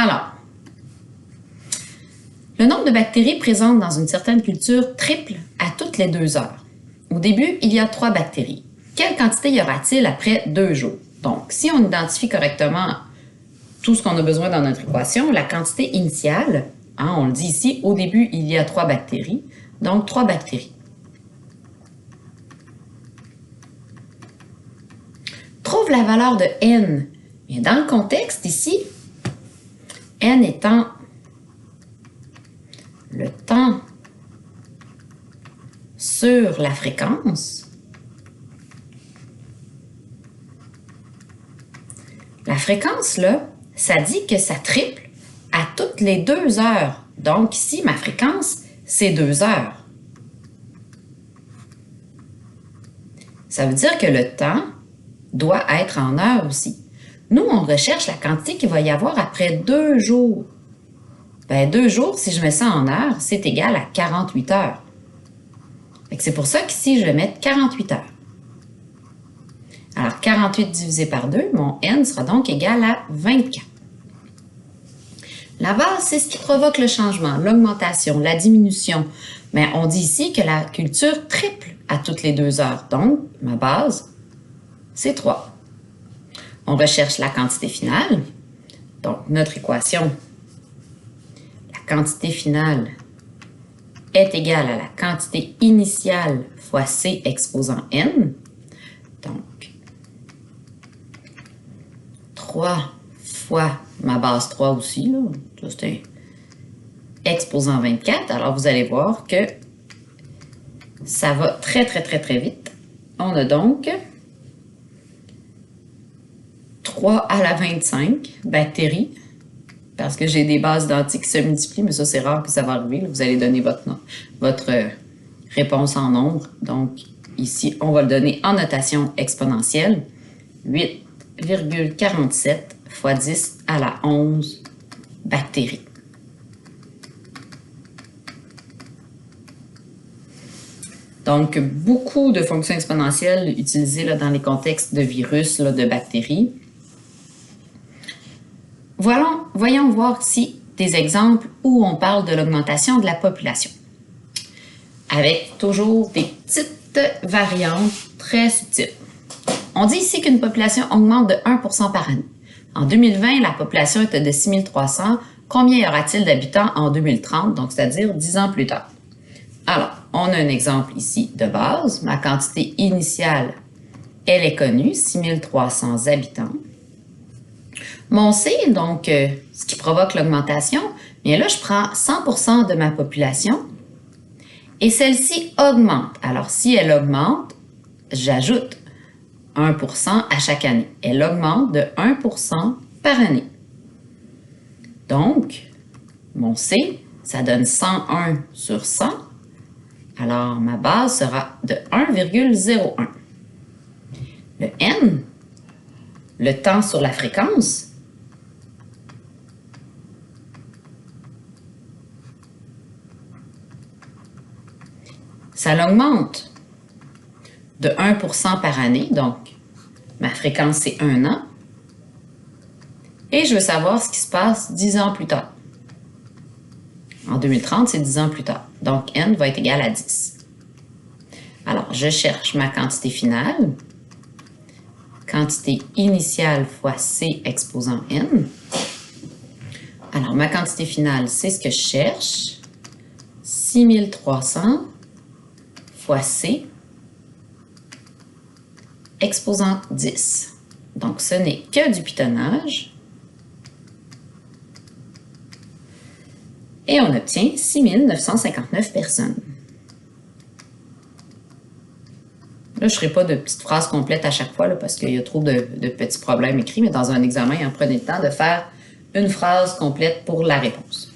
Alors, le nombre de bactéries présentes dans une certaine culture triple à toutes les 2 heures. Au début, il y a 3 bactéries. Quelle quantité y aura-t-il après 2 jours? Donc, si on identifie correctement tout ce qu'on a besoin dans notre équation, la quantité initiale, on le dit ici, au début, il y a 3 bactéries, donc 3 bactéries. Trouve la valeur de N. Bien, dans le contexte ici, N étant le temps sur la fréquence, la fréquence, là, ça dit que ça triple à toutes les 2 heures. Donc ici, ma fréquence, c'est 2 heures. Ça veut dire que le temps doit être en heures aussi. Nous, on recherche la quantité qu'il va y avoir après 2 jours. Bien, 2 jours, si je mets ça en heures, c'est égal à 48 heures. C'est pour ça qu'ici, je vais mettre 48 heures. Alors, 48 divisé par 2, mon N sera donc égal à 24. La base, c'est ce qui provoque le changement, l'augmentation, la diminution. Mais on dit ici que la culture triple à toutes les 2 heures. Donc, ma base, c'est 3. On recherche la quantité finale. Donc, notre équation, la quantité finale est égale à la quantité initiale fois C exposant N. Donc, 3 fois ma base 3 aussi, là. Ça, c'est un exposant 24. Alors, vous allez voir que ça va très, très, très, très vite. On a donc 3 à la 25 bactéries, parce que j'ai des bases identiques qui se multiplient, mais ça, c'est rare que ça va arriver. Là, vous allez donner votre réponse en nombre. Donc, ici, on va le donner en notation exponentielle. 8,47 fois 10 à la 11 bactéries. Donc, beaucoup de fonctions exponentielles utilisées là, dans les contextes de virus, là, de bactéries. Voilà, voyons voir ici des exemples où on parle de l'augmentation de la population. Avec toujours des petites variantes très subtiles. On dit ici qu'une population augmente de 1% par année. En 2020, la population était de 6300. Combien y aura-t-il d'habitants en 2030, donc c'est-à-dire 10 ans plus tard? Alors, on a un exemple ici de base. Ma quantité initiale, elle est connue, 6300 habitants. Mon C, donc, ce qui provoque l'augmentation, bien là, je prends 100% de ma population et celle-ci augmente. Alors, si elle augmente, j'ajoute 1% à chaque année. Elle augmente de 1% par année. Donc, mon C, ça donne 101 sur 100. Alors, ma base sera de 1,01. Le N, le temps sur la fréquence, ça l'augmente de 1% par année, donc ma fréquence c'est 1 an. Et je veux savoir ce qui se passe 10 ans plus tard. En 2030, c'est 10 ans plus tard. Donc, N va être égal à 10. Alors, je cherche ma quantité finale. Quantité initiale fois C exposant N. Alors, ma quantité finale, c'est ce que je cherche. 6300 fois C exposant 10. Donc, ce n'est que du pitonnage. Et on obtient 6959 personnes. Là, je ne ferai pas de petites phrases complètes à chaque fois là, parce qu'il y a trop de petits problèmes écrits, mais dans un examen, prenez le temps de faire une phrase complète pour la réponse.